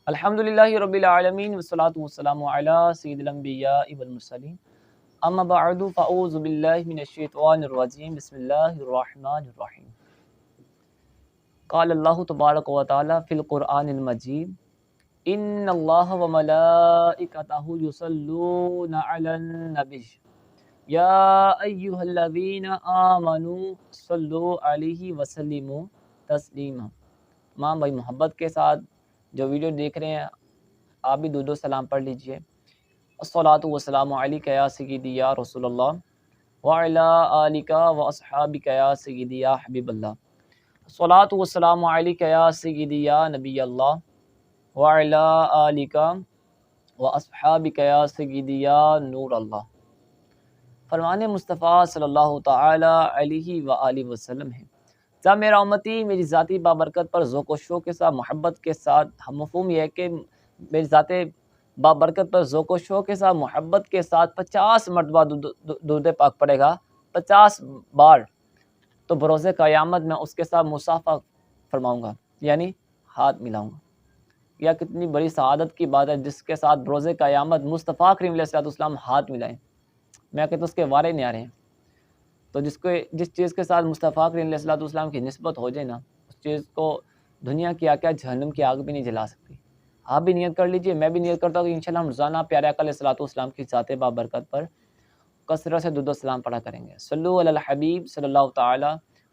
الحمدللہ رب العالمین والصلاة والسلام علی سید الانبیاء والمرسلین اما بعد فاعوذ باللہ من الشیطان الرجیم بسم اللہ الرحمن الرحیم قال اللہ تبارک و تعالی فی القرآن المجید ان اللہ وملائکتہ یصلون علی النبی یا ایہا الذین آمنوا صلوا علیہ وسلموا تسلیما۔ ماں بھائی محبت کے ساتھ جو ویڈیو دیکھ رہے ہیں آپ بھی درود و سلام پڑھ لیجئے۔ الصلاۃ والسلام علیک یا سیدی یا رسول اللہ وعلی آلک و اصحابک یا سیدی یا حبیب اللہ۔ الصلاۃ والسلام علیک یا سیدی یا نبی اللہ وعلی آلک و اصحابک یا سیدی یا نور اللہ۔ فرمان مصطفیٰ صلی اللہ تعالی علیہ وآلہ وسلم ہے، جب میرا امتی میری ذاتی بابرکت پر ذوق و شوق کے ساتھ محبت کے ساتھ، ہم مفہوم یہ ہے کہ میری ذات بابرکت پر ذوق و شوق کے ساتھ محبت کے ساتھ 50 مرتبہ درود پاک پڑھے گا، 50 بار، تو بروز قیامت میں اس کے ساتھ مصافحہ فرماؤں گا، یعنی ہاتھ ملاؤں گا۔ یا کتنی بڑی سعادت کی بات ہے جس کے ساتھ بروز قیامت مصطفیٰ کریم علیہ السلام ہاتھ ملائیں۔ میں کہتا ہوں اس کے وارے نہیں آ رہے ہیں، تو جس چیز کے ساتھ مصطفیٰ کریم علیہ السلام کی نسبت ہو جائے نا، اس چیز کو دنیا کی کیا جہنم کی آگ بھی نہیں جلا سکتی۔ آپ بھی نیت کر لیجئے، میں بھی نیت کرتا ہوں کہ انشاءاللہ ہم روزانہ پیارے آقا علیہ السلام کی ذات بابرکت پر کثرت سے درود و سلام پڑھا کریں گے۔ صلو علی الحبیب صلی اللہ تعالی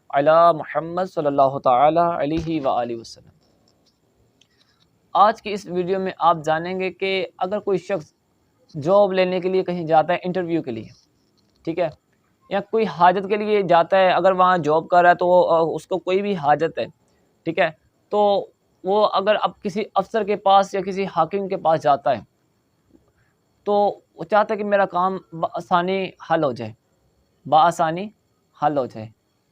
علی محمد صلی اللہ تعالی علیہ وآلہ وسلم۔ آج کی اس ویڈیو میں آپ جانیں گے کہ اگر کوئی شخص جاب لینے کے لیے کہیں جاتا ہے انٹرویو کے لیے، ٹھیک ہے، یا کوئی حاجت کے لیے جاتا ہے، اگر وہاں جاب کر رہا ہے تو اس کو کوئی بھی حاجت ہے، ٹھیک ہے، تو وہ اگر اب کسی افسر کے پاس یا کسی حاکم کے پاس جاتا ہے تو وہ چاہتا ہے کہ میرا کام بآسانی حل ہو جائے، بآسانی حل ہو جائے،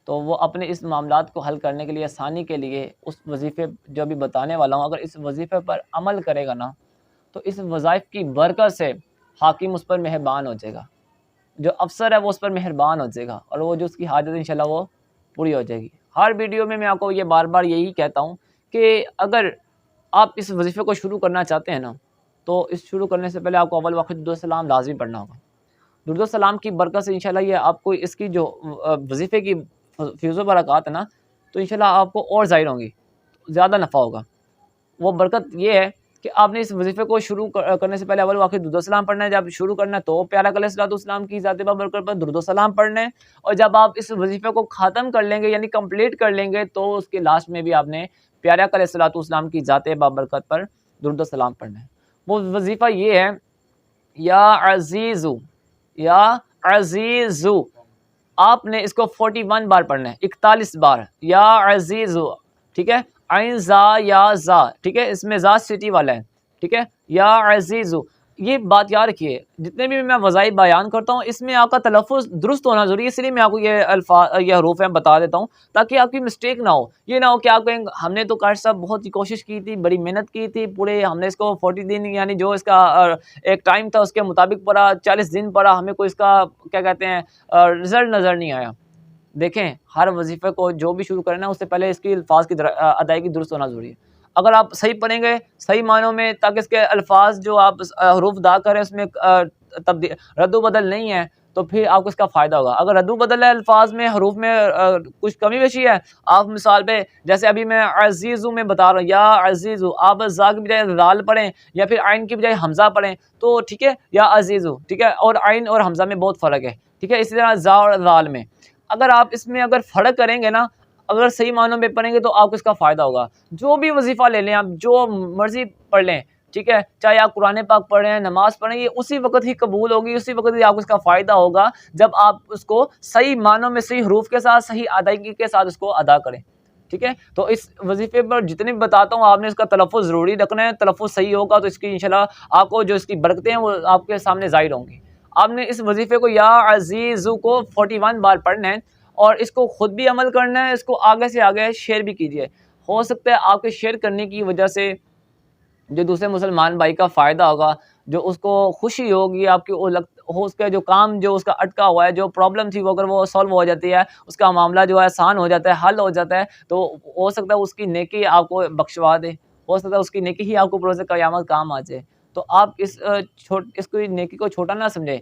تو وہ اپنے اس معاملات کو حل کرنے کے لیے، آسانی کے لیے اس وظیفے جو بھی بتانے والا ہوں، اگر اس وظیفے پر عمل کرے گا نا تو اس وظائف کی برکت سے حاکم اس پر مہربان ہو جائے گا، جو افسر ہے وہ اس پر مہربان ہو جائے گا، اور وہ جو اس کی حاجت انشاءاللہ وہ پوری ہو جائے گی۔ ہر ویڈیو میں آپ کو یہ بار بار یہی کہتا ہوں کہ اگر آپ اس وظیفے کو شروع کرنا چاہتے ہیں نا تو اس شروع کرنے سے پہلے آپ کو اول وقت درود و سلام لازمی پڑھنا ہوگا۔ درود و سلام کی برکت سے انشاءاللہ یہ آپ کو اس کی جو وظیفے کی فیض و برکات ہے نا تو انشاءاللہ آپ کو اور ظاہر ہوں گی، زیادہ نفع ہوگا۔ وہ برکت یہ ہے کہ آپ نے اس وظیفے کو شروع کرنے سے پہلے اول واقع درود و سلام پڑھنا ہے، جب شروع کرنا ہے تو پیارا علیہ السلام کی ذات بابرکت پر درود و سلام پڑھنا ہے، اور جب آپ اس وظیفے کو ختم کر لیں گے یعنی کمپلیٹ کر لیں گے تو اس کے لاسٹ میں بھی آپ نے پیارا علیہ السلام کی ذات بابرکت پر درود و سلام پڑھنا ہے۔ وہ وظیفہ یہ ہے، یا عزیزو، یا عزیزو، آپ نے اس کو 41 بار پڑھنا ہے، 41 بار، یا عزیزو، ٹھیک ہے، عین زا یا زا، ٹھیک ہے، اس میں زا سٹی والا ہے، ٹھیک ہے، یا عزیزو۔ یہ بات یاد رکھیے، جتنے بھی میں وظائف بیان کرتا ہوں اس میں آپ کا تلفظ درست ہونا ضروری ہے، اس لیے میں آپ کو یہ الفاظ، یہ حروف ہیں بتا دیتا ہوں تاکہ آپ کی مسٹیک نہ ہو۔ یہ نہ ہو کہ آپ کہیں ہم نے تو کاش صاحب بہت ہی کوشش کی تھی، بڑی محنت کی تھی، پورے ہم نے اس کو 40 دن یعنی جو اس کا ایک ٹائم تھا اس کے مطابق پڑھا، 40 دن پڑھا، ہمیں کوئی اس کا کیا کہتے ہیں رزلٹ نظر نہیں آیا۔ دیکھیں، ہر وظیفے کو جو بھی شروع کرنا ہے اس سے پہلے اس کی الفاظ کی ادائیگی درست ہونا ضروری ہے۔ اگر آپ صحیح پڑھیں گے صحیح معنوں میں، تاکہ اس کے الفاظ جو آپ حروف ادا کریں اس میں رد و بدل نہیں ہے تو پھر آپ کو اس کا فائدہ ہوگا۔ اگر رد و بدل ہے الفاظ میں، حروف میں کچھ کمی بیشی ہے، آپ مثال پہ جیسے ابھی میں عزیزو میں بتا رہا ہوں، یا عزیزو، آپ زا کی بجائے زال پڑھیں یا پھر عین کی بجائے حمزہ پڑھیں تو ٹھیک ہے، یا عزیزو، ٹھیک ہے، اور عین اور حمزہ میں بہت فرق ہے، ٹھیک ہے، اسی طرح زا اور زال میں اگر آپ اس میں اگر فرق کریں گے نا، اگر صحیح معنوں میں پڑھیں گے تو آپ کو اس کا فائدہ ہوگا۔ جو بھی وظیفہ لے لیں آپ، جو مرضی پڑھ لیں، ٹھیک ہے، چاہے آپ قرآن پاک پڑھ رہے ہیں، نماز پڑھ رہے ہیں، یہ اسی وقت ہی قبول ہوگی، اسی وقت ہی آپ کو اس کا فائدہ ہوگا جب آپ اس کو صحیح معنوں میں، صحیح حروف کے ساتھ، صحیح ادائیگی کے ساتھ اس کو ادا کریں، ٹھیک ہے۔ تو اس وظیفے پر جتنے بھی بتاتا ہوں آپ نے اس کا تلفظ ضروری رکھنا ہے، تلفظ صحیح ہوگا تو اس کی انشاءاللہ آپ کو جو اس کی برکتیں ہیں وہ آپ کے سامنے ظاہر ہوں گی۔ آپ نے اس وظیفے کو، یا عزیزو کو 41 بار پڑھنا ہے، اور اس کو خود بھی عمل کرنا ہے، اس کو آگے سے آگے شیئر بھی کیجیے۔ ہو سکتا ہے آپ کے شیئر کرنے کی وجہ سے جو دوسرے مسلمان بھائی کا فائدہ ہوگا، جو اس کو خوشی ہوگی، آپ کی اس کا جو کام جو اس کا اٹکا ہوا ہے، جو پرابلم تھی وہ اگر وہ سولو ہو جاتی ہے، اس کا معاملہ جو ہے آسان ہو جاتا ہے، حل ہو جاتا ہے، تو ہو سکتا ہے اس کی نیکی آپ کو بخشوا دے، ہو سکتا ہے اس کی نیکی ہی آپ کو بروز قیامت کام آ جائے. تو آپ اس کو نیکی کو چھوٹا نہ سمجھیں,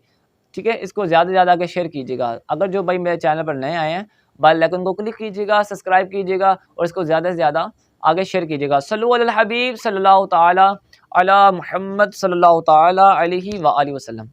ٹھیک ہے. اس کو زیادہ سے زیادہ آگے شیئر کیجیے گا. اگر جو بھائی میرے چینل پر نئے آئے ہیں, بیل آئیکن کو کلک کیجیے گا, سبسکرائب کیجیے گا, اور اس کو زیادہ سے زیادہ آگے شیئر کیجیے گا. صلو علی الحبیب صلی اللہ تعالی علی محمد صلی اللہ تعالی علیہ وآلہ وسلم.